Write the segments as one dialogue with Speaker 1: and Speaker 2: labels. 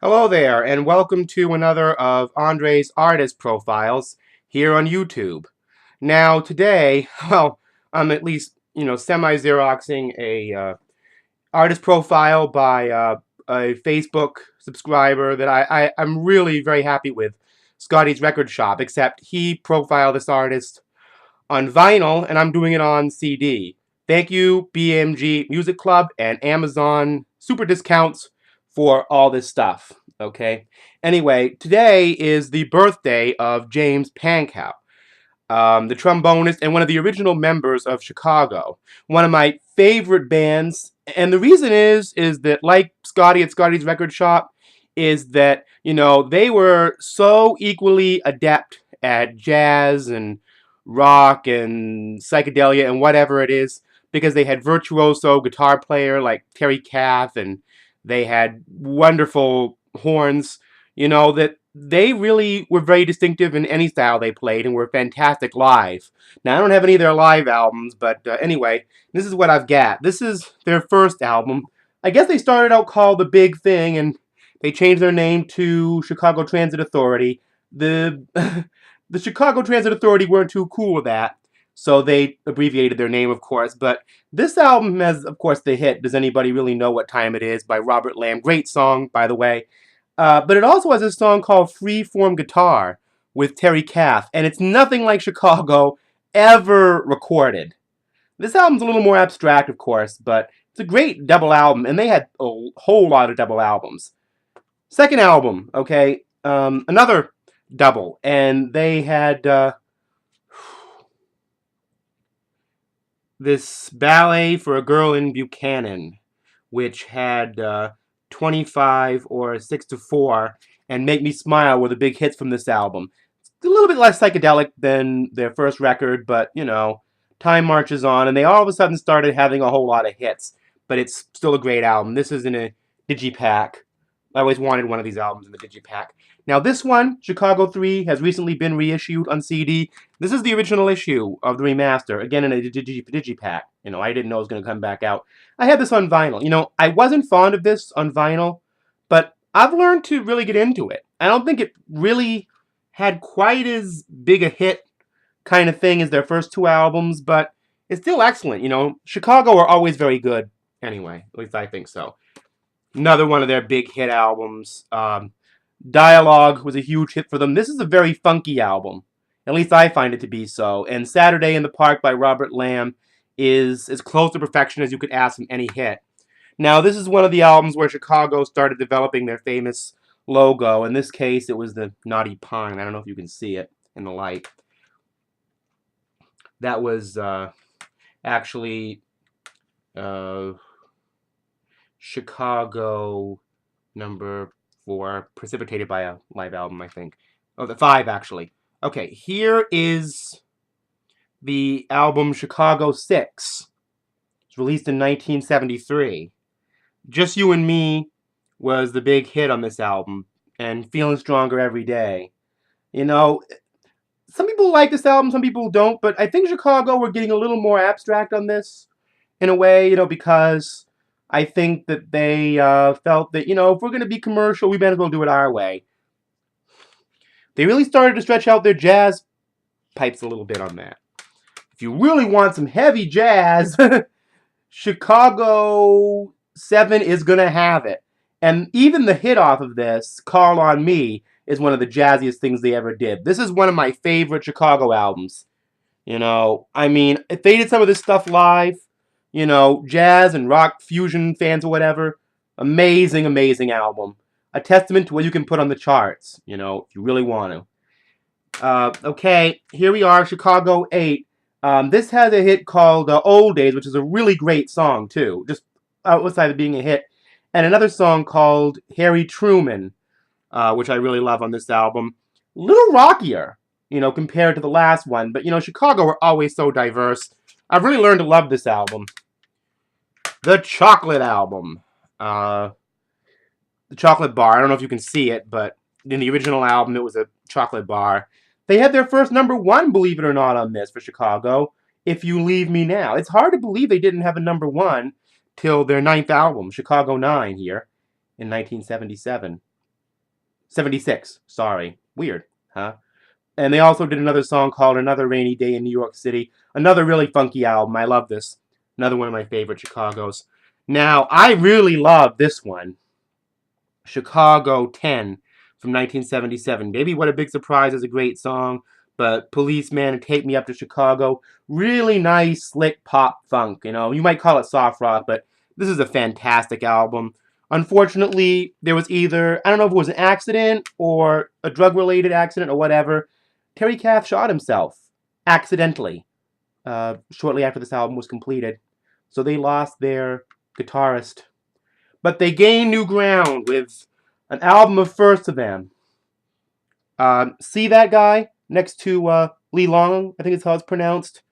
Speaker 1: Hello there, and welcome to another of Andre's artist profiles here on YouTube. Now, today, well, I'm at least, semi-xeroxing a artist profile by a Facebook subscriber that I'm really very happy with, Scotty's Record Shop, except he profiled this artist on vinyl, and I'm doing it on CD. Thank you, BMG Music Club and Amazon super discounts for all this stuff. Okay. Anyway, today is the birthday of James Pankow, the trombonist and one of the original members of Chicago. One of my favorite bands, and the reason is that like Scotty at Scotty's Record Shop, is that they were so equally adept at jazz and rock and psychedelia and whatever it is, because they had virtuoso guitar player like Terry Kath, and they had wonderful horns, that they really were very distinctive in any style they played and were fantastic live. Now, I don't have any of their live albums, but anyway, this is what I've got. This is their first album. I guess they started out called The Big Thing, and they changed their name to Chicago Transit Authority. The the Chicago Transit Authority weren't too cool with that, so they abbreviated their name, of course. But this album has, of course, the hit "Does Anybody Really Know What Time It Is" by Robert Lamb. Great song, by the way. But it also has a song called "Free Form Guitar" with Terry Kath, and it's nothing like Chicago ever recorded. This album's a little more abstract, of course, but it's a great double album, and they had a whole lot of double albums. Second album, okay, another double, and they had this Ballet for a Girl in Buchanan, which had 25 or 6 to 4, and Make Me Smile were the big hits from this album. It's a little bit less psychedelic than their first record, but, time marches on, and they all of a sudden started having a whole lot of hits. But it's still a great album. This is in a digipack. I always wanted one of these albums in the digipack. Now this one, Chicago 3, has recently been reissued on CD. This is the original issue of the remaster, again in a digipack. I didn't know it was going to come back out. I had this on vinyl. I wasn't fond of this on vinyl, but I've learned to really get into it. I don't think it really had quite as big a hit kind of thing as their first two albums, but it's still excellent. Chicago are always very good anyway, at least I think so. Another one of their big hit albums. Dialogue was a huge hit for them. This is a very funky album. At least I find it to be so. And Saturday in the Park by Robert Lamb is as close to perfection as you could ask from any hit. Now, this is one of the albums where Chicago started developing their famous logo. In this case, it was the Naughty Pine. I don't know if you can see it in the light. That was actually Chicago number 4, precipitated by a live album, I think. Oh, the 5, actually. Okay, here is the album Chicago 6. It's released in 1973. Just You and Me was the big hit on this album, and Feeling Stronger Every Day. Some people like this album, some people don't, but I think Chicago were getting a little more abstract on this, in a way, because I think that they felt that, if we're going to be commercial, we might as well do it our way. They really started to stretch out their jazz pipes a little bit on that. If you really want some heavy jazz, Chicago 7 is going to have it. And even the hit off of this, Call on Me, is one of the jazziest things they ever did. This is one of my favorite Chicago albums. If they did some of this stuff live, jazz and rock fusion fans or whatever, amazing, amazing album. A testament to what you can put on the charts, if you really want to. Okay, here we are, Chicago 8. This has a hit called Old Days, which is a really great song, too, just outside of being a hit. And another song called Harry Truman, which I really love on this album. A little rockier, compared to the last one. But, Chicago are always so diverse. I've really learned to love this album. The Chocolate Album. The Chocolate Bar. I don't know if you can see it, but in the original album, it was a chocolate bar. They had their first #1, believe it or not, on this for Chicago, If You Leave Me Now. It's hard to believe they didn't have a #1 till their 9th album, Chicago 9, here in 1977. '76. Sorry. Weird, huh? And they also did another song called Another Rainy Day in New York City. Another really funky album. I love this. Another one of my favorite Chicago's. Now, I really love this one. Chicago 10 from 1977. Baby, What a Big Surprise is a great song, but Policeman and Take Me Up to Chicago, really nice, slick pop funk. You might call it soft rock, but this is a fantastic album. Unfortunately, there was either, I don't know if it was an accident or a drug-related accident or whatever. Terry Kath shot himself accidentally shortly after this album was completed. So they lost their guitarist. But they gained new ground with an album of firsts to them. See that guy next to Lee Long, I think it's how it's pronounced?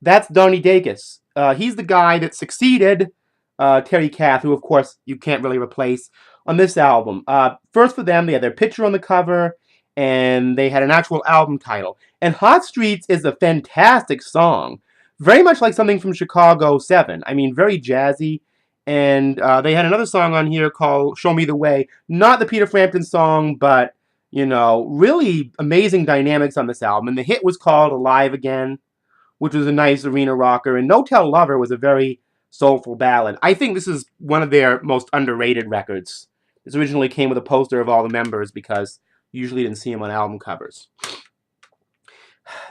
Speaker 1: That's Donnie Dacus. He's the guy that succeeded Terry Kath, who, of course, you can't really replace on this album. First for them, they had their picture on the cover, and they had an actual album title. And Hot Streets is a fantastic song. Very much like something from Chicago 7. I mean, very jazzy. And they had another song on here called Show Me the Way. Not the Peter Frampton song, but, really amazing dynamics on this album. And the hit was called Alive Again, which was a nice arena rocker. And No Tell Lover was a very soulful ballad. I think this is one of their most underrated records. This originally came with a poster of all the members because you usually didn't see them on album covers.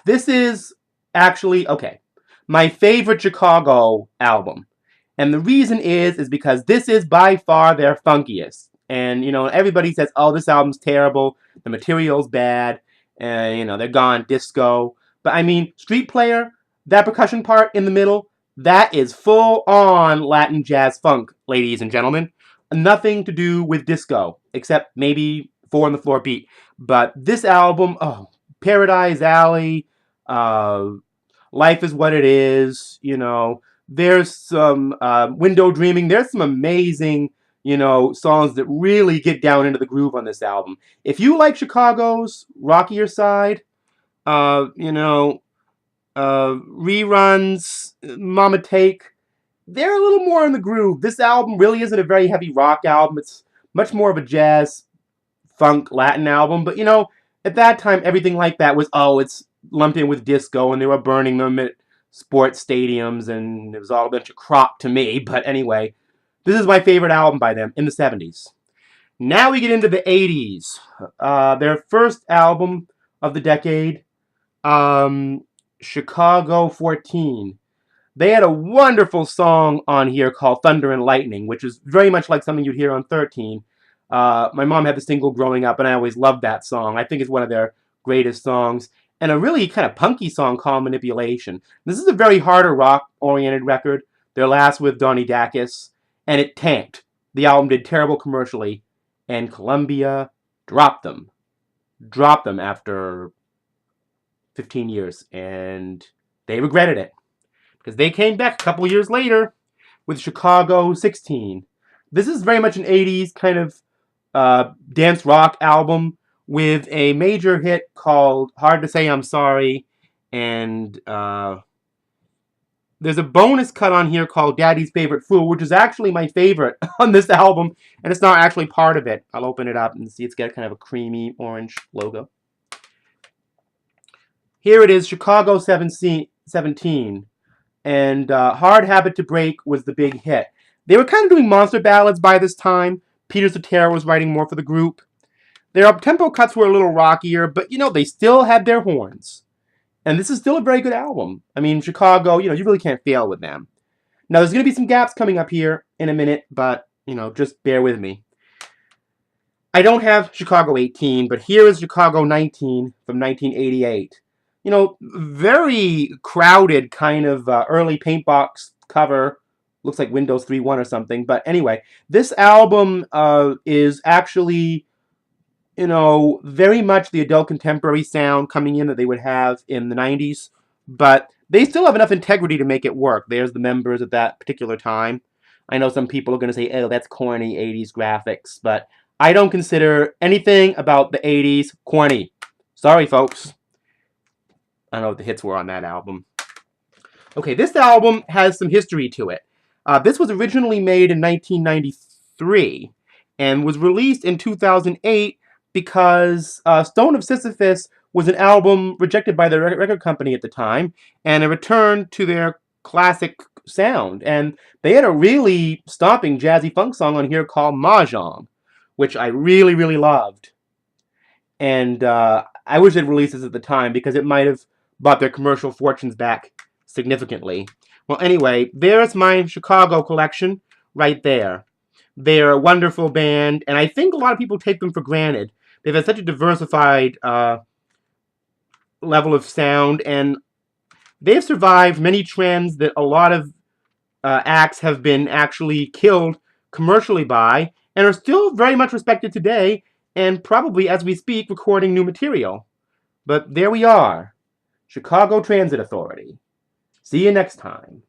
Speaker 1: This is actually, okay, my favorite Chicago album. And the reason is because this is by far their funkiest. And, everybody says, oh, this album's terrible, the material's bad, and, they're gone disco. But, I mean, Street Player, that percussion part in the middle, that is full-on Latin jazz funk, ladies and gentlemen. Nothing to do with disco, except maybe 4 on the Floor beat. But this album, oh, Paradise Alley, Life is What It Is, there's some Window Dreaming. There's some amazing, songs that really get down into the groove on this album. If you like Chicago's rockier side, reruns, Mama Take, they're a little more in the groove. This album really isn't a very heavy rock album. It's much more of a jazz, funk, Latin album. But, at that time, everything like that was, it's lumped in with disco, and they were burning them at sports stadiums, and it was all a bunch of crop to me. But anyway, this is my favorite album by them in the 70s. Now we get into the 80s. Their first album of the decade, Chicago 14. They had a wonderful song on here called Thunder and Lightning, which is very much like something you'd hear on 13. My mom had the single growing up, and I always loved that song. I think it's one of their greatest songs. And a really kind of punky song called Manipulation. This is a very harder rock-oriented record. Their last with Donnie Dacus, and it tanked. The album did terrible commercially, and Columbia dropped them. Dropped them after 15 years, and they regretted it. Because they came back a couple years later with Chicago 16. This is very much an 80s kind of dance rock album with a major hit called Hard to Say I'm Sorry, and there's a bonus cut on here called Daddy's Favorite Fool, which is actually my favorite on this album, and it's not actually part of it. I'll open it up and see it's got kind of a creamy orange logo. Here it is, Chicago 17, and Hard Habit to Break was the big hit. They were kind of doing monster ballads by this time. Peter Cetera was writing more for the group. Their up-tempo cuts were a little rockier, but, they still had their horns. And this is still a very good album. I mean, Chicago, you really can't fail with them. Now, there's going to be some gaps coming up here in a minute, but, just bear with me. I don't have Chicago 18, but here is Chicago 19 from 1988. Very crowded kind of early paintbox cover. Looks like Windows 3.1 or something. But anyway, this album is actually, very much the adult contemporary sound coming in that they would have in the 90s. But they still have enough integrity to make it work. There's the members at that particular time. I know some people are going to say, oh, that's corny 80s graphics. But I don't consider anything about the 80s corny. Sorry, folks. I don't know what the hits were on that album. Okay, this album has some history to it. This was originally made in 1993 and was released in 2008 because Stone of Sisyphus was an album rejected by the record company at the time, and a return to their classic sound. And they had a really stomping jazzy funk song on here called Mahjong, which I really, really loved. And I wish they'd released this at the time because it might have brought their commercial fortunes back significantly. Well, anyway, there's my Chicago collection right there. They're a wonderful band, and I think a lot of people take them for granted. They've had such a diversified level of sound, and they've survived many trends that a lot of acts have been actually killed commercially by, and are still very much respected today, and probably, as we speak, recording new material. But there we are. Chicago Transit Authority. See you next time.